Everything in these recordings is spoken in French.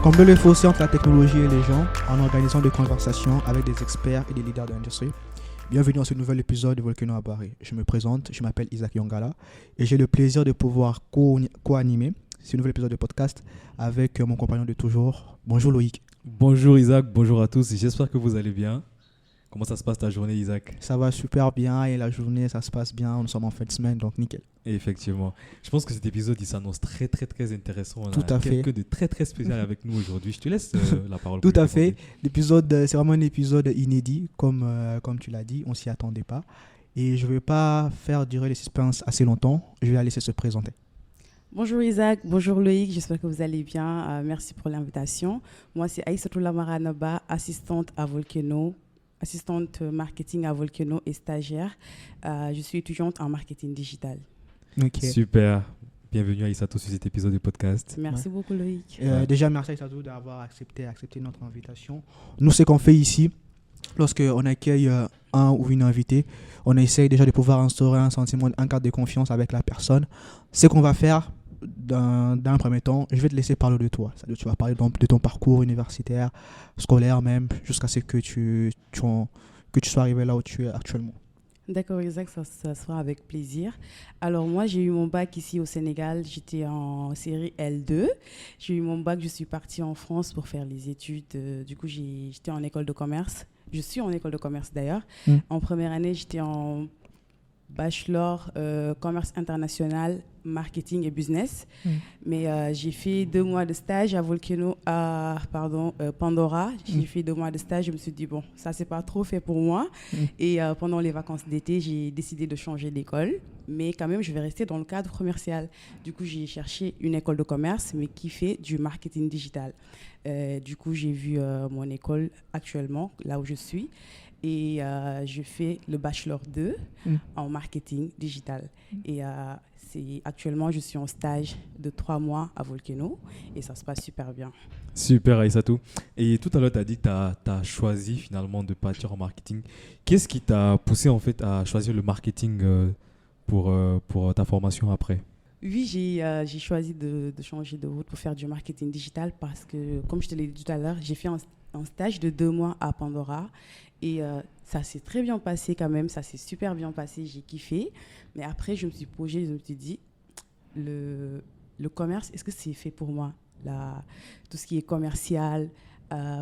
Combler le fossé entre la technologie et les gens en organisant des conversations avec des experts et des leaders de l'industrie. Bienvenue dans ce nouvel épisode de Volcano à Paris. Je me présente, je m'appelle Isaac Yongala et j'ai le plaisir de pouvoir co-animer ce nouvel épisode de podcast avec mon compagnon de toujours. Bonjour Loïc. Bonjour Isaac, bonjour à tous, j'espère que vous allez bien. Comment ça se passe ta journée Isaac? Ça va super bien et la journée ça se passe bien, nous sommes en fin de semaine donc nickel. Et effectivement, je pense que cet épisode il s'annonce très intéressant. On Tout a à fait. quelqu'un de très spécial avec nous aujourd'hui. Je te laisse la parole. Tout pour à lui fait. commenter. L'épisode, c'est vraiment un épisode inédit comme tu l'as dit, on s'y attendait pas. Et je ne vais pas faire durer les suspens assez longtemps, je vais la laisser se présenter. Bonjour Isaac, bonjour Loïc, j'espère que vous allez bien. Merci pour l'invitation. Moi, c'est Aïssatou Lamaranaba, assistante à Volcano, assistante marketing à Volcano et stagiaire. Je suis étudiante en marketing digital. Okay. Super, bienvenue à Aïssatou sur cet épisode de podcast. Merci beaucoup Loïc. Déjà, merci Aïssatou d'avoir accepté notre invitation. Nous, ce qu'on fait ici, lorsqu'on accueille un ou une invitée, on essaye déjà de pouvoir instaurer un sentiment, un cadre de confiance avec la personne. Ce qu'on va faire dans un premier temps, je vais te laisser parler de toi. C'est-à-dire, tu vas parler de ton parcours universitaire, scolaire même, jusqu'à ce que tu sois arrivé là où tu es actuellement. D'accord Isaac, ça sera avec plaisir. Alors moi, j'ai eu mon bac ici au Sénégal, j'étais en série L2. J'ai eu mon bac, je suis partie en France pour faire les études. Du coup, j'étais en école de commerce. Je suis en école de commerce d'ailleurs. En première année, j'étais en bachelor commerce international, marketing et business. Mais j'ai fait 2 mois de stage à Pandora. J'ai fait 2 mois de stage. Je me suis dit, bon, ça, c'est pas trop fait pour moi. Et pendant les vacances d'été, j'ai décidé de changer d'école. Mais quand même, je vais rester dans le cadre commercial. Du coup, j'ai cherché une école de commerce, mais qui fait du marketing digital. Du coup, j'ai vu mon école actuellement, là où je suis. Et je fais le bachelor 2 en marketing digital. Et actuellement, je suis en stage de 3 mois à Volcano et ça se passe super bien. Super Aïssatou. Et tout à l'heure, tu as dit que tu as choisi finalement de partir en marketing. Qu'est-ce qui t'a poussé en fait à choisir le marketing pour ta formation après? Oui, j'ai choisi de changer de route pour faire du marketing digital parce que, comme je te l'ai dit tout à l'heure, j'ai fait un stage de 2 mois à Pandora et ça s'est très bien passé quand même, ça s'est super bien passé, j'ai kiffé. Mais après, je me suis posée, je me suis dit, le commerce, est-ce que c'est fait pour moi? Tout ce qui est commercial,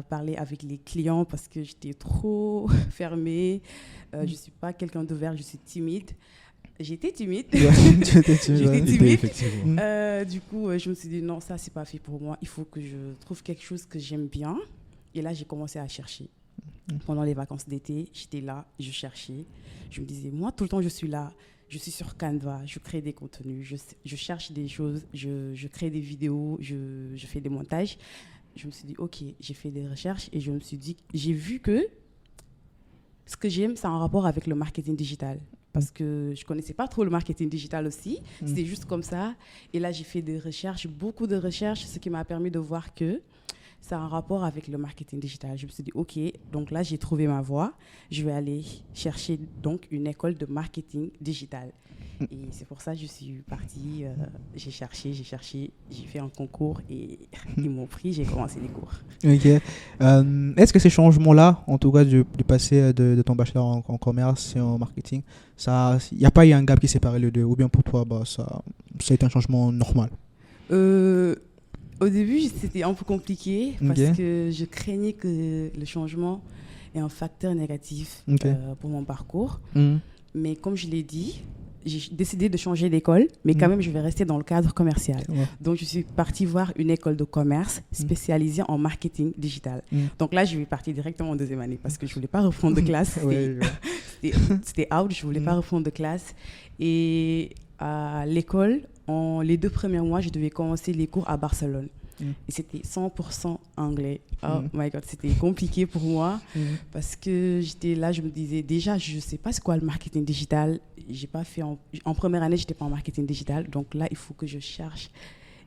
parler avec les clients parce que j'étais trop fermée, je ne suis pas quelqu'un d'ouvert, je suis timide. J'étais timide. J'étais timide. Effectivement. Du coup, je me suis dit, non, ça, c'est pas fait pour moi. Il faut que je trouve quelque chose que j'aime bien. Et là, j'ai commencé à chercher. Pendant les vacances d'été, j'étais là, je cherchais. Je me disais, moi, tout le temps, je suis là. Je suis sur Canva, je crée des contenus, je cherche des choses, je crée des vidéos, je fais des montages. Je me suis dit, OK, j'ai fait des recherches et je me suis dit, j'ai vu que ce que j'aime, c'est en rapport avec le marketing digital. Parce que je ne connaissais pas trop le marketing digital aussi. C'était juste comme ça. Et là, j'ai fait des recherches, beaucoup de recherches, ce qui m'a permis de voir que ça a un rapport avec le marketing digital. Je me suis dit, OK, donc là, j'ai trouvé ma voie. Je vais aller chercher donc une école de marketing digital. Et c'est pour ça que je suis partie. J'ai cherché, j'ai fait un concours et ils m'ont pris, j'ai commencé les cours. Ok. Est-ce que ces changements-là, en tout cas de passer de ton bachelor en commerce et en marketing, il n'y a pas eu un gap qui séparait les deux? Ou bien pour toi, ça a été un changement normal? Au début, c'était un peu compliqué parce que je craignais que le changement ait un facteur négatif pour mon parcours. Mais comme je l'ai dit, j'ai décidé de changer d'école, mais quand même, je vais rester dans le cadre commercial. Donc, je suis partie voir une école de commerce spécialisée en marketing digital. Donc là, je vais partir directement en 2e année parce que je ne voulais pas reprendre de classe. C'était out, je ne voulais pas reprendre de classe. Et à l'école, les 2 premiers mois, je devais commencer les cours à Barcelone. Et c'était 100% anglais. Oh my God, c'était compliqué pour moi parce que j'étais là, je me disais déjà, je ne sais pas c'est quoi le marketing digital. J'ai pas fait en première année, je n'étais pas en marketing digital. Donc là, il faut que je cherche,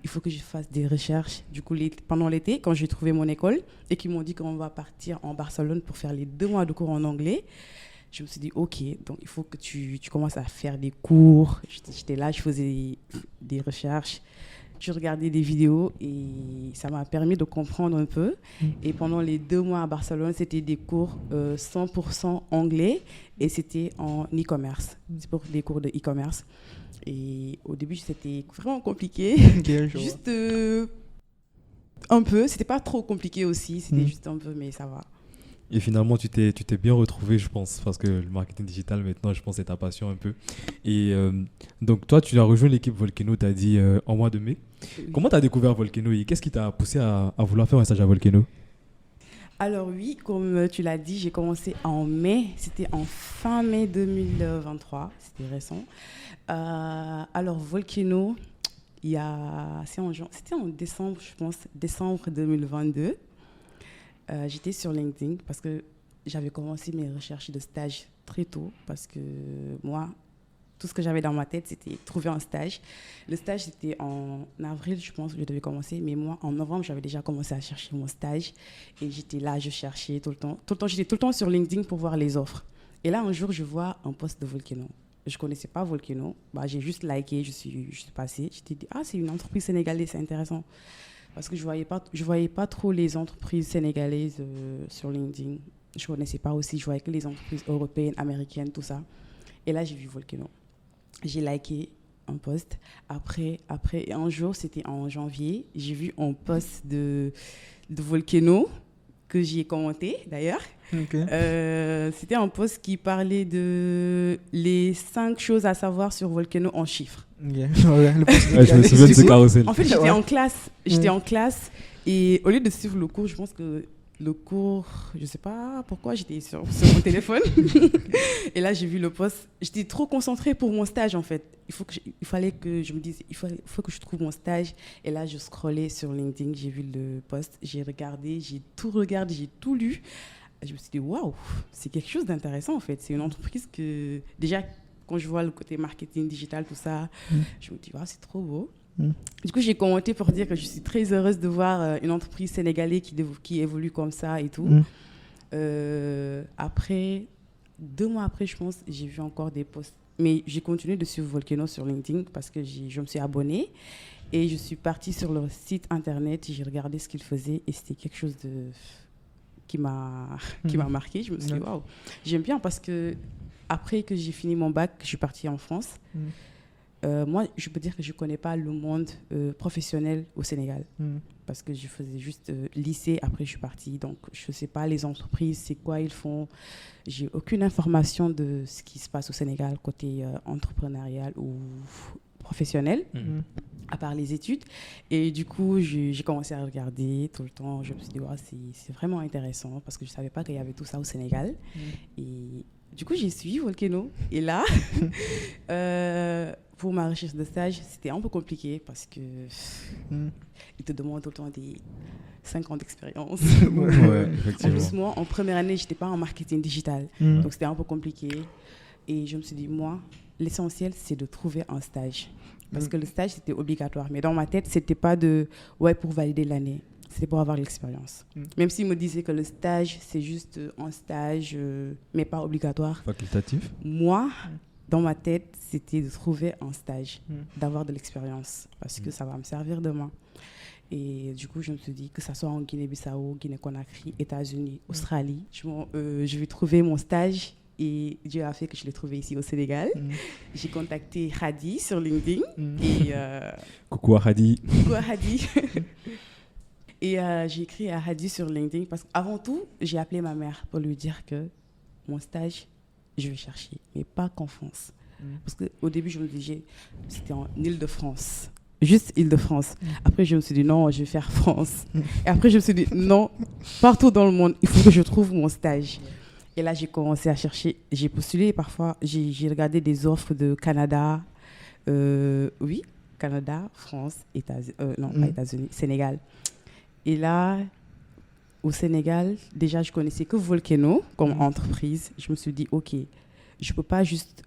il faut que je fasse des recherches. Du coup, pendant l'été, quand j'ai trouvé mon école et qu'ils m'ont dit qu'on va partir en Barcelone pour faire les 2 mois de cours en anglais, je me suis dit, OK, donc il faut que tu commences à faire des cours. J'étais là, je faisais des recherches. Je regardais des vidéos et ça m'a permis de comprendre un peu. Et pendant les 2 mois à Barcelone, c'était des cours 100% anglais et c'était en e-commerce. C'est pour des cours de e-commerce. Et au début, c'était vraiment compliqué. Juste un peu. C'était pas trop compliqué aussi. C'était juste un peu, mais ça va. Et finalement, tu t'es bien retrouvé, je pense, parce que le marketing digital, maintenant, je pense, c'est ta passion un peu. Et donc, toi, tu as rejoint l'équipe Volcano, tu as dit en mois de mai. Oui. Comment tu as découvert Volcano et qu'est-ce qui t'a poussé à vouloir faire un stage à Volcano? Alors oui, comme tu l'as dit, j'ai commencé en mai. C'était en fin mai 2023. C'était récent. Alors, Volcano, c'était en décembre, je pense, décembre 2022. J'étais sur LinkedIn parce que j'avais commencé mes recherches de stage très tôt parce que moi, tout ce que j'avais dans ma tête, c'était trouver un stage. Le stage, c'était en avril, je pense que je devais commencer, mais moi, en novembre, j'avais déjà commencé à chercher mon stage et j'étais là, je cherchais tout le temps. J'étais tout le temps sur LinkedIn pour voir les offres. Et là, un jour, je vois un post de Volcano. Je ne connaissais pas Volcano. J'ai juste liké, je suis passée. J'étais dit, c'est une entreprise sénégalaise, c'est intéressant. Parce que je voyais pas trop les entreprises sénégalaises sur LinkedIn. Je ne connaissais pas aussi. Je voyais que les entreprises européennes, américaines, tout ça. Et là, j'ai vu Volcano. J'ai liké un post. Après, un jour, c'était en janvier, j'ai vu un post de Volcano que j'y ai commenté, d'ailleurs. Okay. C'était un post qui parlait de les 5 choses à savoir sur Volcano en chiffres. Yeah. Je me souviens de ce carrousel. En fait, j'étais en classe et au lieu de suivre le cours, je pense que le cours, je ne sais pas pourquoi, j'étais sur mon téléphone. Et là, j'ai vu le post. J'étais trop concentrée pour mon stage, en fait. Il fallait que je me dise, il faut que je trouve mon stage. Et là, je scrollais sur LinkedIn, j'ai vu le post, j'ai regardé, j'ai tout lu. Je me suis dit, waouh, c'est quelque chose d'intéressant, en fait. C'est une entreprise que, déjà, quand je vois le côté marketing digital, tout ça, je me dis, waouh, c'est trop beau. Du coup, j'ai commenté pour dire que je suis très heureuse de voir une entreprise sénégalaise qui évolue comme ça et tout. Après, 2 mois après, je pense, j'ai vu encore des posts. Mais j'ai continué de suivre Volcano sur LinkedIn parce que je me suis abonnée. Et je suis partie sur leur site internet, j'ai regardé ce qu'ils faisaient et c'était quelque chose qui m'a marqué. Je me suis dit, waouh, j'aime bien parce que après que j'ai fini mon bac, je suis partie en France. Moi, je peux dire que je ne connais pas le monde professionnel au Sénégal parce que je faisais juste lycée, après je suis partie. Donc, je ne sais pas les entreprises, c'est quoi ils font. Je n'ai aucune information de ce qui se passe au Sénégal côté entrepreneurial ou professionnel, à part les études. Et du coup, j'ai commencé à regarder tout le temps. Je me suis dit, ouais, c'est vraiment intéressant parce que je ne savais pas qu'il y avait tout ça au Sénégal. Et du coup, j'ai suivi Volcano. Et là, pour ma recherche de stage, c'était un peu compliqué parce que ils te demandent tout le temps des 5 ans d'expérience. En plus, moi, en première année, je n'étais pas en marketing digital. Donc, c'était un peu compliqué. Et je me suis dit, moi, l'essentiel, c'est de trouver un stage. Parce que le stage, c'était obligatoire. Mais dans ma tête, ce n'était pas pour valider l'année. C'était pour avoir l'expérience. Même s'ils me disaient que le stage, c'est juste un stage, mais pas obligatoire. Facultatif. Moi, dans ma tête, c'était de trouver un stage, d'avoir de l'expérience, parce que ça va me servir demain. Et du coup, je me suis dit que ça soit en Guinée-Bissau, Guinée-Conakry, États-Unis, Australie, je vais trouver mon stage. Et Dieu a fait que je l'ai trouvé ici au Sénégal. J'ai contacté Hadi sur LinkedIn. Et, coucou à Hadi. Coucou à Hadi. Et j'ai écrit à Hadi sur LinkedIn parce qu'avant tout, j'ai appelé ma mère pour lui dire que mon stage, je vais chercher, mais pas qu'en France. Parce qu'au début, je me disais, c'était en Île-de-France. Juste Île-de-France. Après, je me suis dit, non, je vais faire France. Et après, je me suis dit, non, partout dans le monde, il faut que je trouve mon stage. Et là, j'ai commencé à chercher. J'ai postulé parfois. J'ai regardé des offres de Canada. Canada, France, États-Unis. Pas États-Unis, Sénégal. Et là, au Sénégal, déjà, je connaissais que Volcano comme entreprise. Je me suis dit, OK, je ne peux pas juste...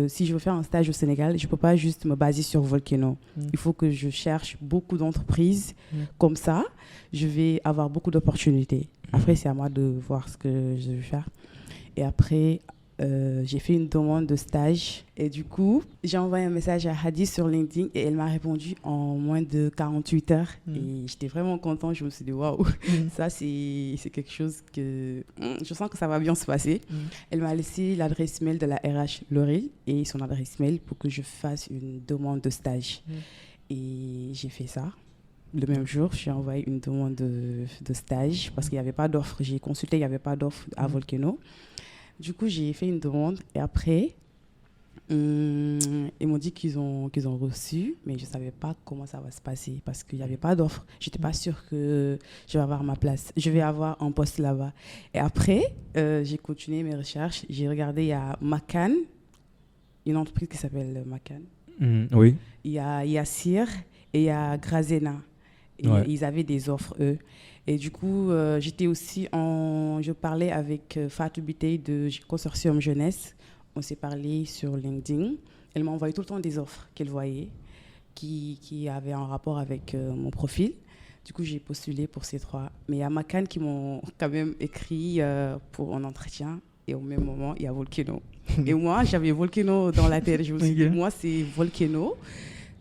si je veux faire un stage au Sénégal, je ne peux pas juste me baser sur Volcano. Il faut que je cherche beaucoup d'entreprises. Comme ça, je vais avoir beaucoup d'opportunités. Après, c'est à moi de voir ce que je vais faire. Et après, j'ai fait une demande de stage. Et du coup, j'ai envoyé un message à Hadi sur LinkedIn et elle m'a répondu en moins de 48 heures. Et j'étais vraiment contente. Je me suis dit, waouh, ça, c'est quelque chose que je sens que ça va bien se passer. Elle m'a laissé l'adresse mail de la RH L'Oréal et son adresse mail pour que je fasse une demande de stage. Et j'ai fait ça. Le même jour, j'ai envoyé une demande de stage parce qu'il n'y avait pas d'offre. J'ai consulté, il n'y avait pas d'offre à Volcano. Du coup, j'ai fait une demande et après, ils m'ont dit qu'ils ont reçu, mais je ne savais pas comment ça va se passer parce qu'il n'y avait pas d'offre. Je n'étais pas sûre que je vais avoir ma place. Je vais avoir un poste là-bas. Et après, j'ai continué mes recherches. J'ai regardé, il y a Macan, une entreprise qui s'appelle Macan. Oui. Il y a Cyr et il y a Grazena. Et ils avaient des offres, eux. Et du coup, je parlais avec Fatou Bitey de Consortium Jeunesse. On s'est parlé sur LinkedIn. Elle m'a envoyé tout le temps des offres qu'elle voyait qui avaient un rapport avec mon profil. Du coup, j'ai postulé pour ces 3. Mais il y a Macan qui m'ont quand même écrit pour un entretien. Et au même moment, il y a Volcano. Et moi, j'avais Volcano dans la tête. Je me suis dit, moi, c'est Volcano.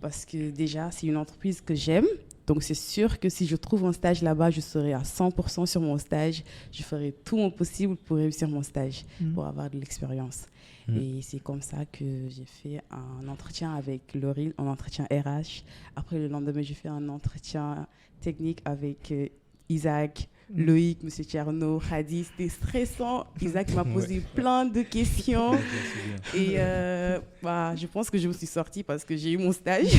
Parce que déjà, c'est une entreprise que j'aime. Donc, c'est sûr que si je trouve un stage là-bas, je serai à 100% sur mon stage. Je ferai tout mon possible pour réussir mon stage, pour avoir de l'expérience. Et c'est comme ça que j'ai fait un entretien avec L'Oréal, un entretien RH. Après, le lendemain, j'ai fait un entretien technique avec Isaac, Loïc, M. Tcherno, Hadi. C'était stressant. Isaac m'a posé plein de questions. Et je pense que je me suis sortie parce que j'ai eu mon stage.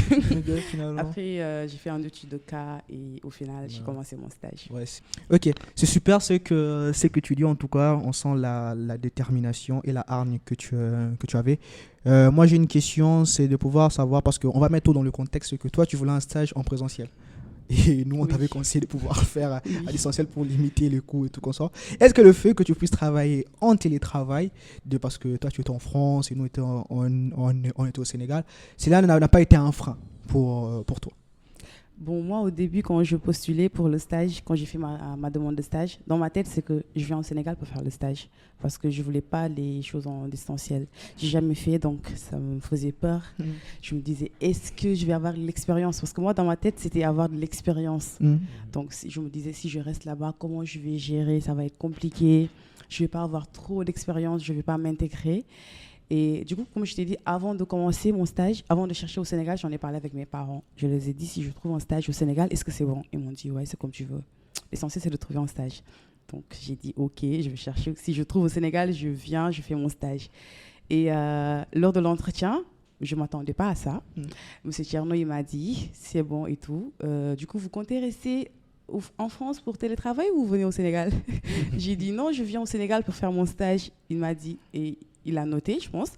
Après, j'ai fait un étude de cas et au final, j'ai commencé mon stage. Ouais, ok, c'est super ce que tu dis. En tout cas, on sent la détermination et la hargne que tu avais. Moi, j'ai une question, c'est de pouvoir savoir, parce qu'on va mettre tout dans le contexte que toi, tu voulais un stage en présentiel. Et nous, on t'avait conseillé de pouvoir le faire à l'essentiel pour limiter les coûts et tout comme ça. Est-ce que le fait que tu puisses travailler en télétravail, parce que toi, tu étais en France et nous, on était au Sénégal, cela n'a pas été un frein pour toi? Bon, moi, au début, quand je postulais pour le stage, quand j'ai fait ma demande de stage, dans ma tête, c'est que je viens au Sénégal pour faire le stage parce que je ne voulais pas les choses en distanciel. Je n'ai jamais fait, donc ça me faisait peur. Je me disais, est-ce que je vais avoir de l'expérience? Parce que moi, dans ma tête, c'était avoir de l'expérience. Donc, je me disais, si je reste là-bas, comment je vais gérer? Ça va être compliqué. Je ne vais pas avoir trop d'expérience, je ne vais pas m'intégrer. Et du coup, comme je t'ai dit, avant de commencer mon stage, avant de chercher au Sénégal, j'en ai parlé avec mes parents. Je les ai dit, si je trouve un stage au Sénégal, est-ce que c'est bon? Ils m'ont dit, ouais, c'est comme tu veux. L'essentiel, c'est de trouver un stage. Donc, j'ai dit, OK, je vais chercher. Si je trouve au Sénégal, je viens, je fais mon stage. Et lors de l'entretien, je ne m'attendais pas à ça. Monsieur Tcherno, il m'a dit, c'est bon et tout. Du coup, vous comptez rester en France pour télétravail ou vous venez au Sénégal? J'ai dit, non, je viens au Sénégal pour faire mon stage. Il m'a dit, et il a noté, je pense.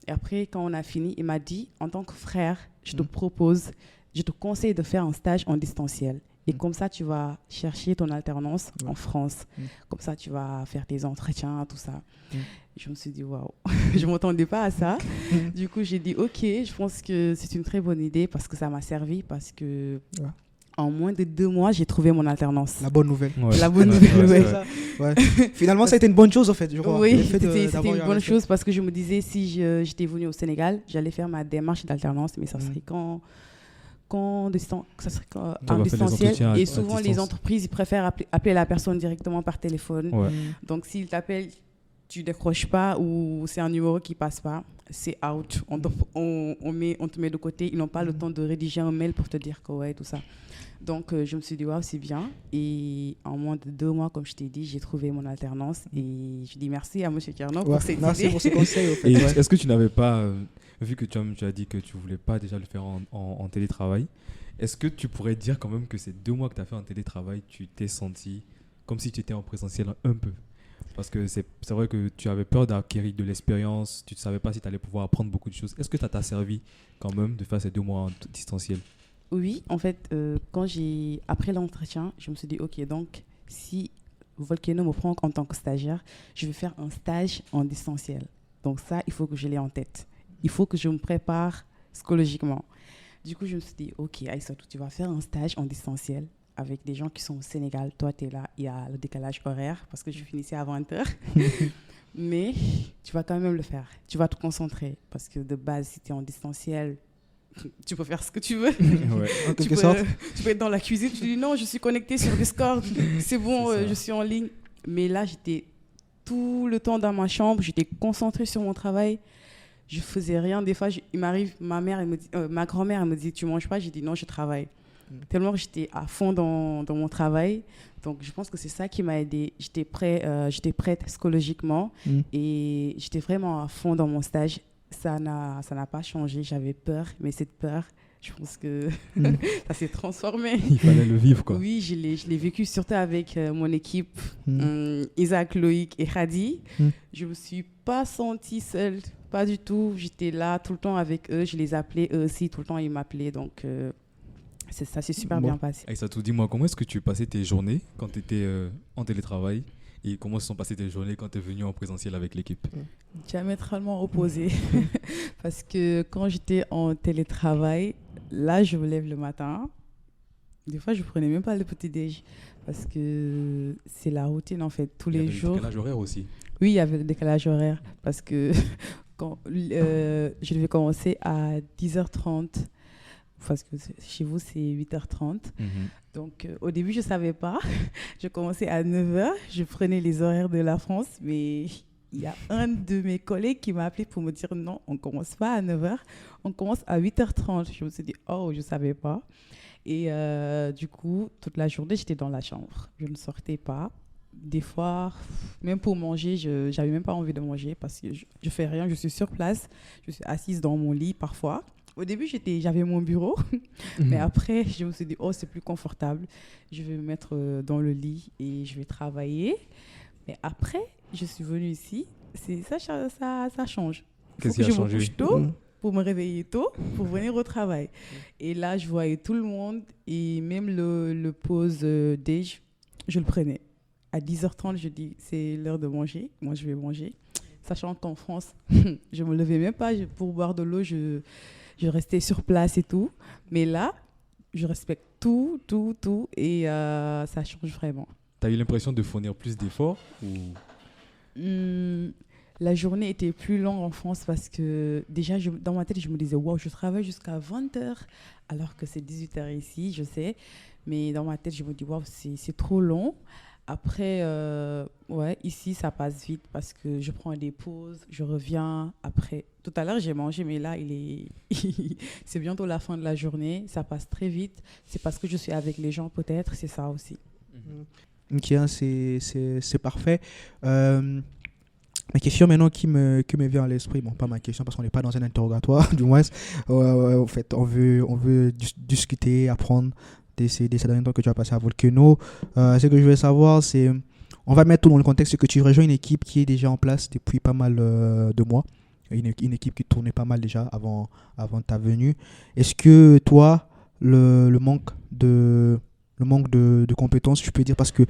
Et après, quand on a fini, il m'a dit, en tant que frère, je te conseille de faire un stage en distanciel. Et comme ça, tu vas chercher ton alternance en France. Comme ça, tu vas faire tes entretiens, tout ça. Je me suis dit, waouh, je ne m'attendais pas à ça. Du coup, j'ai dit, OK, je pense que c'est une très bonne idée parce que ça m'a servi, parce que en moins de 2 mois, j'ai trouvé mon alternance. La bonne nouvelle. La bonne nouvelle, ouais. Finalement, ça a été une bonne chose, en fait, je crois. Oui, c'était une bonne chose parce que je me disais, si j'étais venue au Sénégal, j'allais faire ma démarche d'alternance, mais ça serait en distanciel. Et souvent, les entreprises, ils préfèrent appeler la personne directement par téléphone. Donc, s'ils t'appellent, tu ne décroches pas ou c'est un numéro qui ne passe pas, c'est out. On te met de côté. Ils n'ont pas le temps de rédiger un mail pour te dire que ouais, tout ça. Donc, je me suis dit, waouh, c'est bien. Et en moins de 2 mois, comme je t'ai dit, j'ai trouvé mon alternance. Et je dis merci à M. Tcherno pour cette idée. Merci pour ce conseil. Et est-ce que tu n'avais pas, vu que tu as dit que tu ne voulais pas déjà le faire en télétravail, est-ce que tu pourrais dire quand même que ces 2 mois que tu as fait en télétravail, tu t'es senti comme si tu étais en présentiel un peu? Parce que c'est vrai que tu avais peur d'acquérir de l'expérience, tu ne savais pas si tu allais pouvoir apprendre beaucoup de choses. Est-ce que ça t'a servi quand même de faire ces 2 mois en distanciel? Oui, en fait, après l'entretien, je me suis dit, OK, donc si Volcano me prend en tant que stagiaire, je vais faire un stage en distanciel. Donc ça, il faut que je l'ai en tête. Il faut que je me prépare psychologiquement. Du coup, je me suis dit, OK, Aïssatou, tu vas faire un stage en distanciel avec des gens qui sont au Sénégal. Toi, tu es là, il y a le décalage horaire parce que je finissais à 20h. mais tu vas quand même le faire. Tu vas te concentrer parce que de base, si tu es en distanciel, tu peux faire ce que tu veux. Ouais. En quelque sorte. Tu peux être dans la cuisine, tu dis non, je suis connecté sur Discord, c'est bon, je suis en ligne. Mais là, j'étais tout le temps dans ma chambre, j'étais concentrée sur mon travail. Je faisais rien. Des fois, il m'arrive, ma grand-mère, elle me dit, tu manges pas? J'ai dit non, je travaille. Tellement que j'étais à fond dans mon travail. Donc, je pense que c'est ça qui m'a aidée. J'étais prête psychologiquement et j'étais vraiment à fond dans mon stage. Ça n'a pas changé. J'avais peur, mais cette peur, je pense que ça s'est transformé. Il fallait le vivre, quoi. Oui, je l'ai vécu surtout avec mon équipe, Isaac, Loïc et Khadi. Je ne me suis pas sentie seule, pas du tout. J'étais là tout le temps avec eux. Je les appelais, eux aussi, tout le temps, ils m'appelaient. Donc, ça s'est super bien passé. Aïssatou, dis-moi, comment est-ce que tu passais tes journées quand tu étais en télétravail et comment se sont passées tes journées quand tu es venu en présentiel avec l'équipe? Diamétralement opposé. Parce que quand j'étais en télétravail, là, je me lève le matin. Des fois, je ne prenais même pas le petit-déj parce que c'est la routine, en fait, tous les jours. Il y avait le décalage horaire aussi. Oui, il y avait le décalage horaire parce que quand, je devais commencer à 10h30 parce que chez vous, c'est 8h30. Donc, au début, je ne savais pas. Je commençais à 9h. Je prenais les horaires de la France, mais il y a un de mes collègues qui m'a appelé pour me dire non, on ne commence pas à 9h, on commence à 8h30. Je me suis dit, oh, je ne savais pas. Et du coup, toute la journée, j'étais dans la chambre. Je ne sortais pas. Des fois, même pour manger, je n'avais même pas envie de manger parce que je ne fais rien. Je suis sur place. Je suis assise dans mon lit parfois. Au début, j'avais mon bureau, mais après, je me suis dit, oh, c'est plus confortable. Je vais me mettre dans le lit et je vais travailler. Mais après, je suis venue ici. Ça change. Qu'est-ce qui a changé? Je me couche tôt pour me réveiller tôt, pour venir au travail. Et là, je voyais tout le monde et même le pause déj, je le prenais. À 10h30, je dis, c'est l'heure de manger. Moi, je vais manger. Sachant qu'en France, je ne me levais même pas pour boire de l'eau. Je restais sur place et tout. Mais là, je respecte tout. Et ça change vraiment. Tu as eu l'impression de fournir plus d'efforts ou... La journée était plus longue en France parce que déjà, dans ma tête, je me disais, wow, je travaille jusqu'à 20h alors que c'est 18h ici, je sais. Mais dans ma tête, je me dis, wow, c'est trop long. Après, ici, ça passe vite parce que je prends des pauses, je reviens. Après, tout à l'heure, j'ai mangé, mais là, c'est bientôt la fin de la journée. Ça passe très vite. C'est parce que je suis avec les gens, peut-être. C'est ça aussi. Ok, c'est parfait. Ma question maintenant qui me vient à l'esprit, bon, pas ma question parce qu'on n'est pas dans un interrogatoire, du moins. En fait, on veut discuter, apprendre ces derniers temps que tu as passé à Volcano. Ce que je veux savoir, c'est, on va mettre tout dans le contexte que tu rejoins une équipe qui est déjà en place depuis pas mal de mois. Une équipe qui tournait pas mal déjà avant ta venue. Est-ce que toi, le manque de compétences, je peux dire, parce que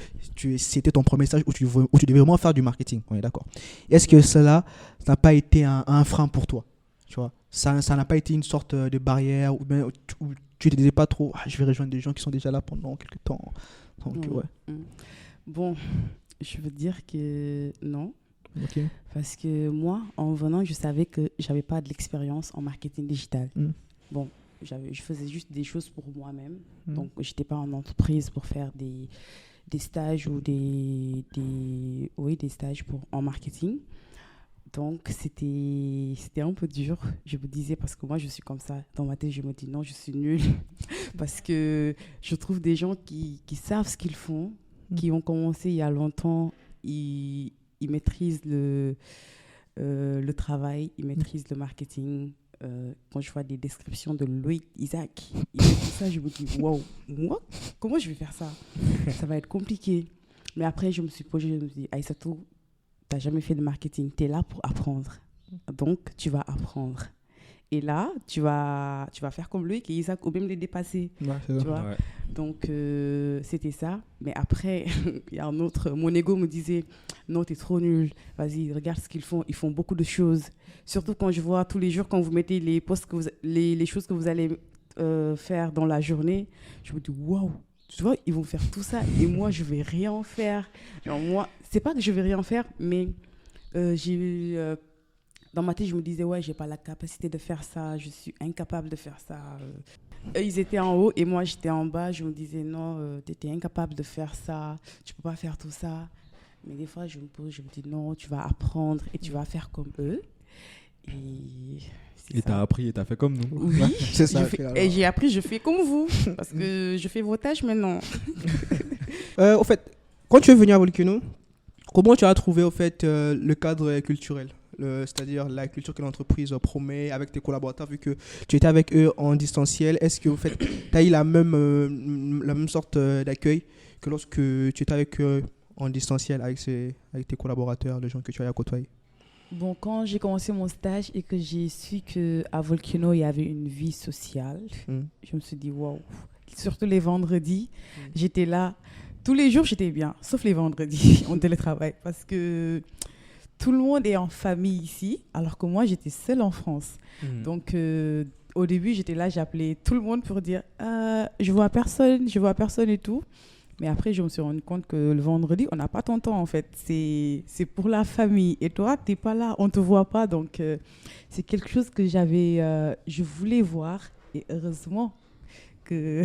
c'était ton premier stage où tu devais vraiment faire du marketing, on est d'accord. Est-ce que cela n'a pas été un frein pour toi, tu vois? Ça n'a pas été une sorte de barrière où tu ne te disais pas trop, je vais rejoindre des gens qui sont déjà là pendant quelques temps. Donc, Bon, je veux dire que non. Okay. Parce que moi, en venant, je savais que je n'avais pas de l'expérience en marketing digital. Bon, je faisais juste des choses pour moi-même. Donc, je n'étais pas en entreprise pour faire des stages ou des stages en marketing. Donc, c'était un peu dur, je me disais, parce que moi, je suis comme ça. Dans ma tête, je me dis non, je suis nulle. Parce que je trouve des gens qui savent ce qu'ils font, qui ont commencé il y a longtemps, ils maîtrisent le travail, ils maîtrisent le marketing. Quand je vois des descriptions de Loïc, Isaac, ils font ça, je me dis, wow, moi, comment je vais faire ça? Ça va être compliqué. Mais après, je me suis posée, je me suis dit, Aïssatou, tu n'as jamais fait de marketing, tu es là pour apprendre. Donc, tu vas apprendre. Et là, tu vas faire comme Loïc et Isaac, ou même les dépasser. Ouais, tu vois? Ouais. Donc, c'était ça. Mais après, il y a un autre. Mon ego me disait, non, tu es trop nul. Vas-y, regarde ce qu'ils font. Ils font beaucoup de choses. Surtout quand je vois tous les jours, quand vous mettez les posts, les choses que vous allez faire dans la journée, je me dis, waouh, tu vois, ils vont faire tout ça. Et moi, je ne vais rien faire. Genre, moi, c'est pas que je ne vais rien faire, mais Dans ma tête, je me disais, ouais, j'ai pas la capacité de faire ça, je suis incapable de faire ça. Eux, ils étaient en haut et moi, j'étais en bas. Je me disais, non, tu étais incapable de faire ça, tu peux pas faire tout ça. Mais des fois, je me pose, je me dis, non, tu vas apprendre et tu vas faire comme eux. Et tu as appris et tu as fait comme nous. Oui, c'est ça. Et j'ai appris, je fais comme vous. Parce que je fais vos tâches maintenant. Au fait, quand tu es venu à Volcano, comment tu as trouvé au fait, le cadre culturel, c'est-à-dire la culture que l'entreprise promet avec tes collaborateurs, vu que tu étais avec eux en distanciel? Est-ce que au fait, tu as eu la même sorte d'accueil que lorsque tu étais avec eux en distanciel avec tes collaborateurs, les gens que tu as côtoyés? Bon, quand j'ai commencé mon stage et que j'ai su qu'à Volcano, il y avait une vie sociale, je me suis dit, waouh, surtout les vendredis, j'étais là. Tous les jours, j'étais bien, sauf les vendredis, en télétravail, parce que tout le monde est en famille ici, alors que moi, j'étais seule en France. Donc, au début, j'étais là, j'appelais tout le monde pour dire je vois personne et tout. Mais après, je me suis rendu compte que le vendredi, on n'a pas ton temps, en fait. C'est pour la famille. Et toi, tu n'es pas là, on ne te voit pas. Donc, c'est quelque chose que je voulais voir. Et heureusement que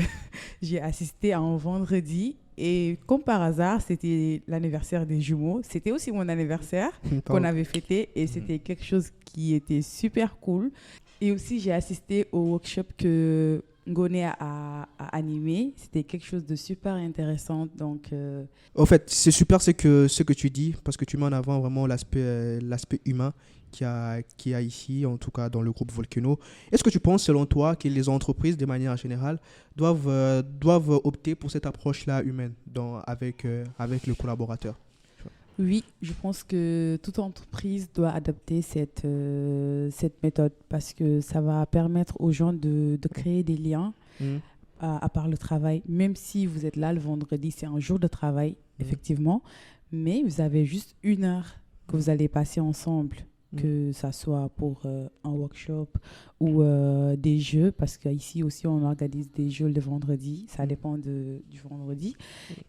j'ai assisté à un vendredi. Et comme par hasard, c'était l'anniversaire des jumeaux. C'était aussi mon anniversaire qu'on avait fêté. Et c'était quelque chose qui était super cool. Et aussi, j'ai assisté au workshop que Ngoné a animé. C'était quelque chose de super intéressant. Donc, En fait, c'est super ce que tu dis, parce que tu mets en avant vraiment l'aspect humain qu'il y a ici, en tout cas dans le groupe Volcano. Est-ce que tu penses, selon toi, que les entreprises, de manière générale, doivent opter pour cette approche-là humaine avec le collaborateur? Oui, je pense que toute entreprise doit adopter cette méthode parce que ça va permettre aux gens de créer des liens à part le travail. Même si vous êtes là le vendredi, c'est un jour de travail, effectivement, mais vous avez juste 1 heure que vous allez passer ensemble, que ça soit pour un workshop ou des jeux, parce qu'ici aussi on organise des jeux le vendredi, ça dépend du vendredi.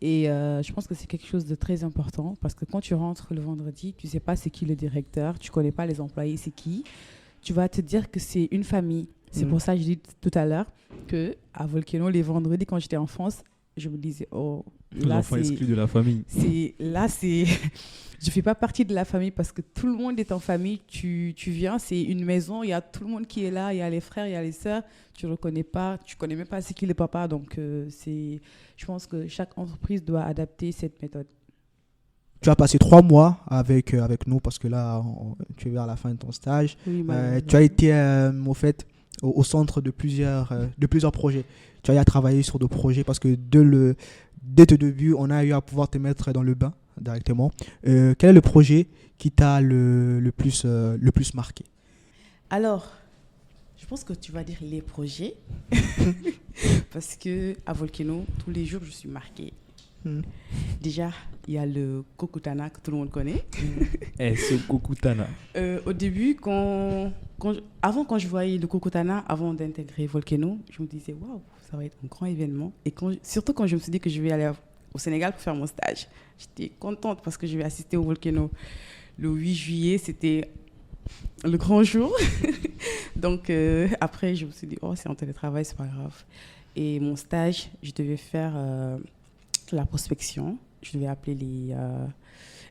Et je pense que c'est quelque chose de très important, parce que quand tu rentres le vendredi, tu ne sais pas c'est qui le directeur, tu ne connais pas les employés, c'est qui. Tu vas te dire que c'est une famille. C'est pour ça que je dis tout à l'heure qu'à Volcano, les vendredis, quand j'étais en France, je me disais, oh, là, l'enfant exclu de la famille. Je ne fais pas partie de la famille parce que tout le monde est en famille. Tu viens, c'est une maison, il y a tout le monde qui est là, il y a les frères, il y a les sœurs. Tu ne reconnais pas, tu ne connais même pas c'est qui le papa. Donc, je pense que chaque entreprise doit adapter cette méthode. Tu as passé 3 mois avec nous, parce que là, tu es vers la fin de ton stage. Oui, tu as été, au fait, au centre de plusieurs projets. Tu as eu à travailler sur des projets parce que dès tes débuts, on a eu à pouvoir te mettre dans le bain directement. Quel est le projet qui t'a le plus marqué? Alors, je pense que tu vas dire les projets parce qu'à Volcano, tous les jours, je suis marquée. Déjà, il y a le Kokutana que tout le monde connaît. Ce Kokutana. Au début, quand je voyais le Kokutana, avant d'intégrer Volcano, je me disais, waouh, ça va être un grand événement. Et surtout quand je me suis dit que je vais aller au Sénégal pour faire mon stage, j'étais contente parce que je vais assister au Volcano. Le 8 juillet, c'était le grand jour. Donc, après, je me suis dit, oh, c'est en télétravail, c'est pas grave. Et mon stage, je devais faire la prospection. Je devais appeler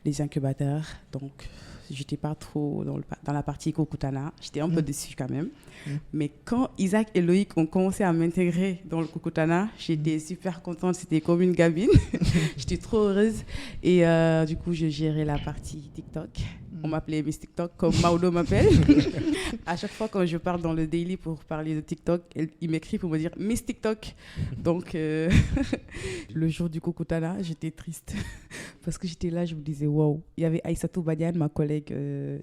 les incubateurs. Donc, j'étais pas trop dans la partie Kokutana. J'étais un peu déçue quand même. Mais quand Isaac et Loïc ont commencé à m'intégrer dans le Kokutana, j'étais super contente. C'était comme une gamine. J'étais trop heureuse. Et du coup, je gérais la partie TikTok. On m'appelait Miss TikTok, comme Maudo m'appelle. À chaque fois, quand je parle dans le daily pour parler de TikTok, il m'écrit pour me dire Miss TikTok. Donc, le jour du Kokutana, j'étais triste. Parce que j'étais là, je me disais, wow. Il y avait Aïssatou Badiane, ma collègue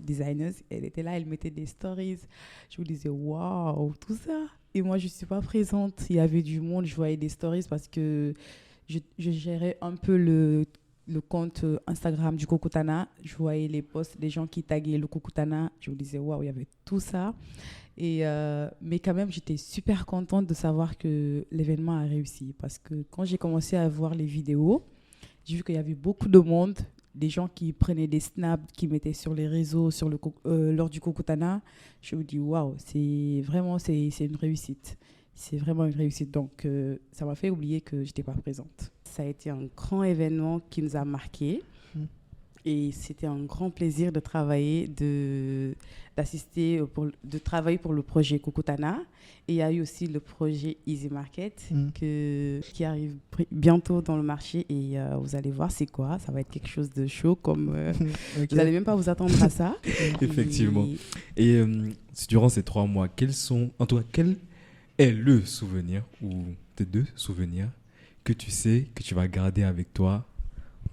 designer. Elle était là, elle mettait des stories. Je me disais, wow, tout ça. Et moi, je ne suis pas présente. Il y avait du monde, je voyais des stories parce que je gérais un peu le compte Instagram du Kokutana. Je voyais les posts des gens qui taguaient le Kokutana. Je me disais, waouh, il y avait tout ça. Mais quand même, j'étais super contente de savoir que l'événement a réussi. Parce que quand j'ai commencé à voir les vidéos, j'ai vu qu'il y avait beaucoup de monde. des gens qui prenaient des snaps, qui mettaient sur les réseaux lors du Kokotana. Je me dis, waouh, c'est une réussite. C'est vraiment une réussite. Donc, ça m'a fait oublier que je n'étais pas présente. Ça a été un grand événement qui nous a marqués. Et c'était un grand plaisir de travailler, de travailler pour le projet Kokotana. Et il y a eu aussi le projet Easy Market qui arrive bientôt dans le marché. Et vous allez voir c'est quoi. Ça va être quelque chose de chaud. Vous n'allez même pas vous attendre à ça. Effectivement. Et durant ces 3 mois, quel est le souvenir ou tes 2 souvenirs que tu sais que tu vas garder avec toi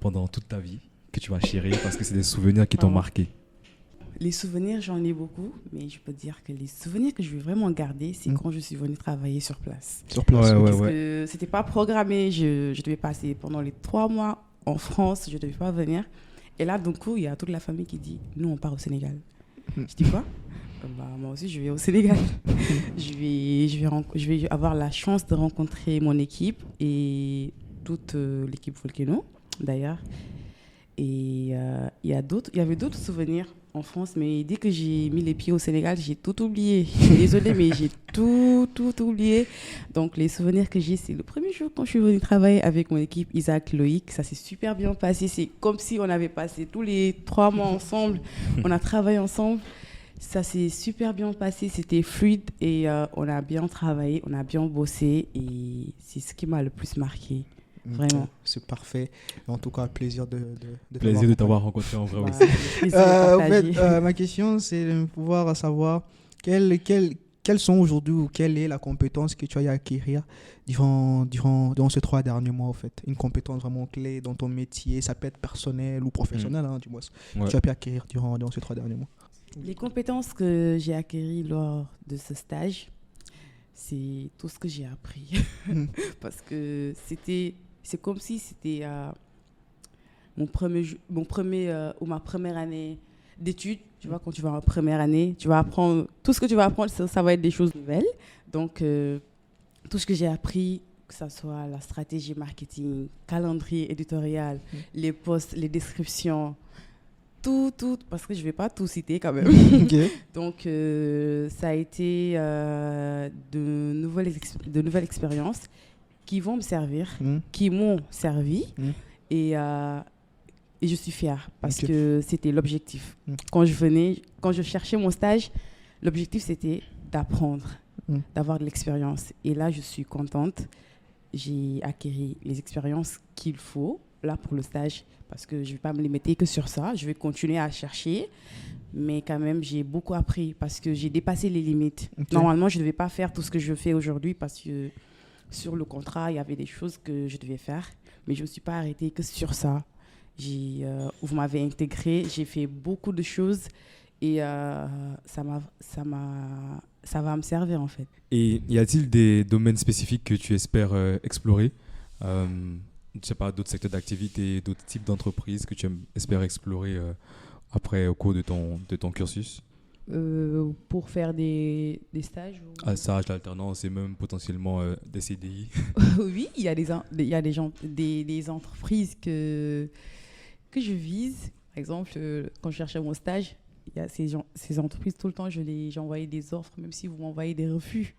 pendant toute ta vie, que tu vas chérir parce que c'est des souvenirs qui t'ont marqué? Les souvenirs, j'en ai beaucoup, mais je peux dire que les souvenirs que je vais vraiment garder, c'est quand je suis venue travailler sur place. Sur place, parce que c'était pas programmé. Je devais passer pendant les 3 mois en France, je devais pas venir. Et là, d'un coup, il y a toute la famille qui dit, nous, on part au Sénégal. Je dis quoi? Moi aussi, je vais au Sénégal. je vais avoir la chance de rencontrer mon équipe et toute l'équipe Volcano, d'ailleurs. Et il y avait d'autres souvenirs en France, mais dès que j'ai mis les pieds au Sénégal, j'ai tout oublié. Je suis désolée, mais j'ai tout oublié. Donc, les souvenirs que j'ai, c'est le premier jour quand je suis venue travailler avec mon équipe Isaac Loïc. Ça s'est super bien passé. C'est comme si on avait passé tous les 3 mois ensemble. On a travaillé ensemble. Ça s'est super bien passé. C'était fluide et on a bien travaillé, on a bien bossé. Et c'est ce qui m'a le plus marqué. Vraiment. C'est parfait. En tout cas, plaisir de t'avoir rencontré en vrai aussi. Ma question, c'est de pouvoir savoir quelles sont aujourd'hui ou quelle est la compétence que tu as acquérir durant ces 3 derniers mois, en fait. Une compétence vraiment clé dans ton métier. Ça peut être personnel ou professionnel, du moins. Tu as pu acquérir durant ces 3 derniers mois. Les compétences que j'ai acquises lors de ce stage, c'est tout ce que j'ai appris. Parce que c'est comme si c'était ma première année d'études. Tu vois, quand tu vas en première année, tu vas apprendre, tout ce que tu vas apprendre, ça va être des choses nouvelles. Donc, tout ce que j'ai appris, que ce soit la stratégie marketing, calendrier éditorial, les posts, les descriptions, tout, parce que je ne vais pas tout citer quand même. Okay. Donc, ça a été de nouvelles expériences qui vont me servir, qui m'ont servi. Et je suis fière parce que c'était l'objectif. Quand je cherchais mon stage, l'objectif c'était d'apprendre, d'avoir de l'expérience. Et là, je suis contente. J'ai acquis les expériences qu'il faut là pour le stage parce que je ne vais pas me limiter que sur ça. Je vais continuer à chercher. Mais quand même, j'ai beaucoup appris parce que j'ai dépassé les limites. Okay. Normalement, je ne devais pas faire tout ce que je fais aujourd'hui parce que sur le contrat, il y avait des choses que je devais faire. Mais je ne me suis pas arrêtée que sur ça. Vous m'avez intégrée, j'ai fait beaucoup de choses et ça va me servir en fait. Et y a-t-il des domaines spécifiques que tu espères explorer? Je ne sais pas, d'autres secteurs d'activité, d'autres types d'entreprises que tu espères explorer au cours de ton cursus? Pour faire des stages ou... Stage d'alternance et même potentiellement des CDI. Oui, il y a des entreprises que je vise. Par exemple, quand je cherchais mon stage, il y a ces entreprises, tout le temps, j'envoyais des offres, même si vous m'envoyez des refus.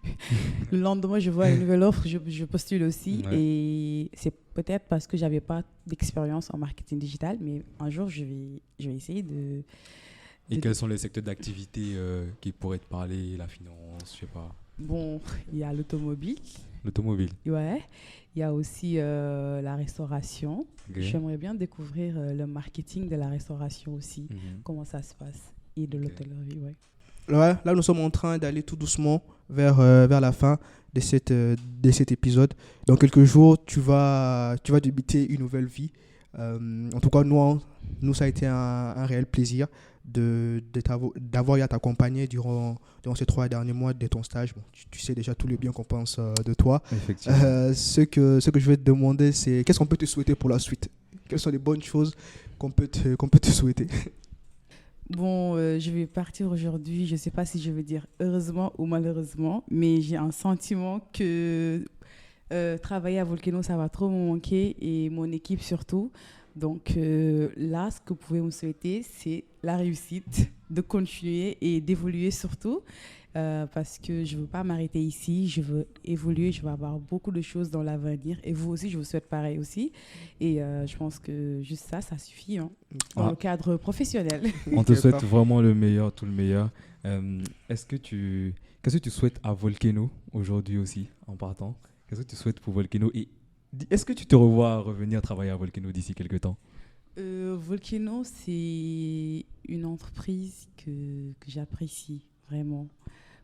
Le lendemain, je vois une nouvelle offre, je postule aussi. Ouais. Et c'est peut-être parce que je n'avais pas d'expérience en marketing digital, mais un jour, je vais essayer de... Et quels sont les secteurs d'activité qui pourraient te parler? La finance, je sais pas. Bon, il y a l'automobile. L'automobile. Ouais. Il y a aussi la restauration. Okay. J'aimerais bien découvrir le marketing de la restauration aussi, comment ça se passe, et de l'hôtellerie, ouais. Ouais, là, nous sommes en train d'aller tout doucement vers la fin de cet épisode. Dans quelques jours, tu vas débuter une nouvelle vie. En tout cas, nous, ça a été un réel plaisir d'avoir à t'accompagner durant ces 3 derniers mois de ton stage. Bon, tu sais déjà tout le bien qu'on pense de toi. Effectivement. Ce que je vais te demander, c'est qu'est-ce qu'on peut te souhaiter pour la suite? Quelles sont les bonnes choses qu'on peut te souhaiter? Bon, je vais partir aujourd'hui. Je ne sais pas si je vais dire heureusement ou malheureusement, mais j'ai un sentiment que travailler à Volcano, ça va trop me manquer et mon équipe surtout. Donc là, ce que vous pouvez me souhaiter, c'est la réussite, de continuer et d'évoluer surtout, parce que je ne veux pas m'arrêter ici, je veux évoluer, je veux avoir beaucoup de choses dans l'avenir. Et vous aussi, je vous souhaite pareil aussi. Et je pense que juste ça, ça suffit dans le cadre professionnel. On te souhaite vraiment le meilleur, tout le meilleur. Qu'est-ce que tu souhaites à Volcano aujourd'hui aussi, en partant? Qu'est-ce que tu souhaites pour Volcano? Et est-ce que tu te revois revenir travailler à Volcano d'ici quelques temps? Volcano, c'est une entreprise que j'apprécie vraiment.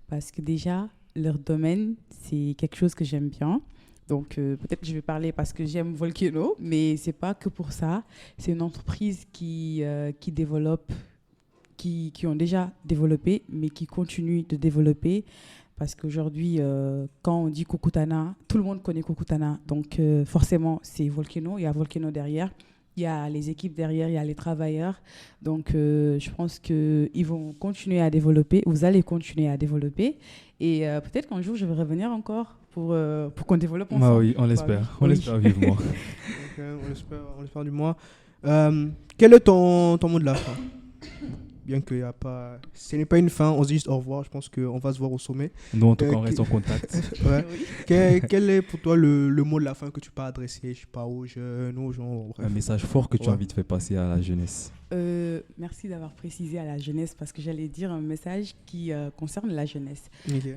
Parce que déjà, leur domaine, c'est quelque chose que j'aime bien. Donc, peut-être que je vais parler parce que j'aime Volcano, mais ce n'est pas que pour ça. C'est une entreprise qui développe, qui ont déjà développé, mais qui continue de développer. Parce qu'aujourd'hui, quand on dit Kukutana, tout le monde connaît Kukutana. Donc, forcément, c'est Volcano. Il y a Volcano derrière. Il y a les équipes derrière. Il y a les travailleurs. Donc, je pense qu'ils vont continuer à développer. Vous allez continuer à développer. Et peut-être qu'un jour, je vais revenir encore pour qu'on développe ensemble. Ah oui, on l'espère. On l'espère vivement. On l'espère du moins. Quel est ton mot de la fin? Bien qu'il y a pas... Ce n'est pas une fin, on se dit juste au revoir. Je pense qu'on va se voir au sommet. Nous, en tout cas, on reste en contact. Ouais. Quel est pour toi le mot de la fin que tu peux adresser, je sais pas, aux jeunes, aux gens, bref. Un message fort que tu as envie de faire passer à la jeunesse. Merci d'avoir précisé à la jeunesse parce que j'allais dire un message qui concerne la jeunesse. Okay.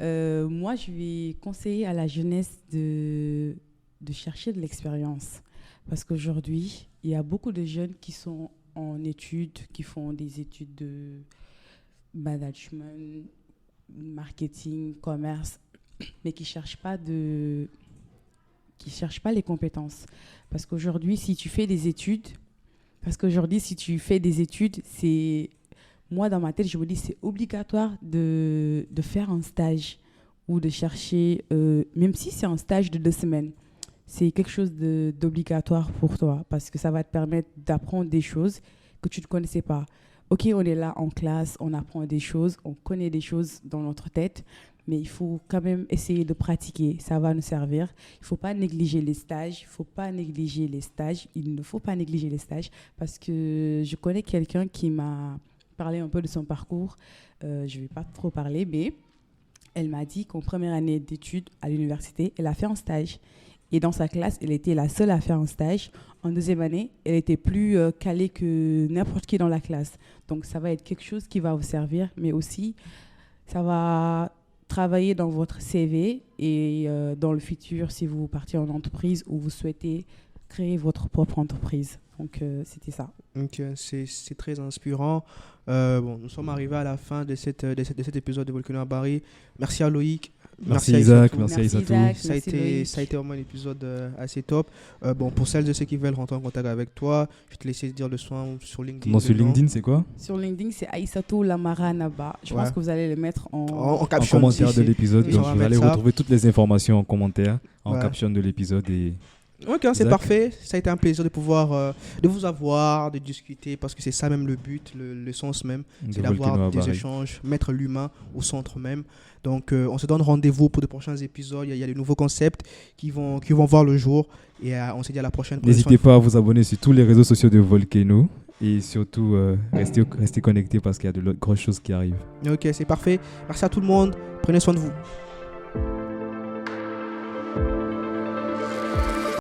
Moi, je vais conseiller à la jeunesse de chercher de l'expérience parce qu'aujourd'hui, il y a beaucoup de jeunes qui sont en études, qui font des études de management, marketing, commerce, mais qui cherchent pas les compétences. Parce qu'aujourd'hui, si tu fais des études, c'est... Moi, dans ma tête, je me dis c'est obligatoire de faire un stage ou de chercher, même si c'est un stage de 2 semaines, c'est quelque chose d'obligatoire pour toi parce que ça va te permettre d'apprendre des choses que tu ne connaissais pas. Ok, on est là en classe, on apprend des choses, on connaît des choses dans notre tête, mais il faut quand même essayer de pratiquer. Ça va nous servir. Il ne faut pas négliger les stages. Il ne faut pas négliger les stages parce que je connais quelqu'un qui m'a parlé un peu de son parcours. Je ne vais pas trop parler, mais elle m'a dit qu'en première année d'études à l'université, elle a fait un stage. Et dans sa classe, elle était la seule à faire un stage. En deuxième année, elle était plus calée que n'importe qui dans la classe. Donc, ça va être quelque chose qui va vous servir, mais aussi, ça va travailler dans votre CV et dans le futur, si vous partez en entreprise ou vous souhaitez créer votre propre entreprise. Donc, c'était ça. Donc, c'est très inspirant. Nous sommes arrivés à la fin de cet épisode de Volcano à Bari. Merci à Loïc. Merci Isaac, merci à Isatou. Ça a été vraiment un épisode assez top. Pour celles et ceux qui veulent rentrer en contact avec toi, je vais te laisser dire le soin sur LinkedIn. Non, sur LinkedIn, c'est quoi? Sur LinkedIn, c'est Aïssatou Lamara Naba. Je pense que vous allez le mettre en commentaire de l'épisode. Donc, vous allez retrouver toutes les informations en commentaire, en caption de l'épisode. Ok, c'est parfait. Ça a été un plaisir de pouvoir de vous avoir, de discuter, parce que c'est ça même le but, le sens même, c'est d'avoir des échanges, mettre l'humain au centre même. Donc, on se donne rendez-vous pour de prochains épisodes. Il y a des nouveaux concepts qui vont voir le jour. Et on se dit à la prochaine. N'hésitez pas à vous abonner sur tous les réseaux sociaux de Volcano. Et surtout, restez connectés parce qu'il y a de grosses choses qui arrivent. Ok, c'est parfait. Merci à tout le monde. Prenez soin de vous.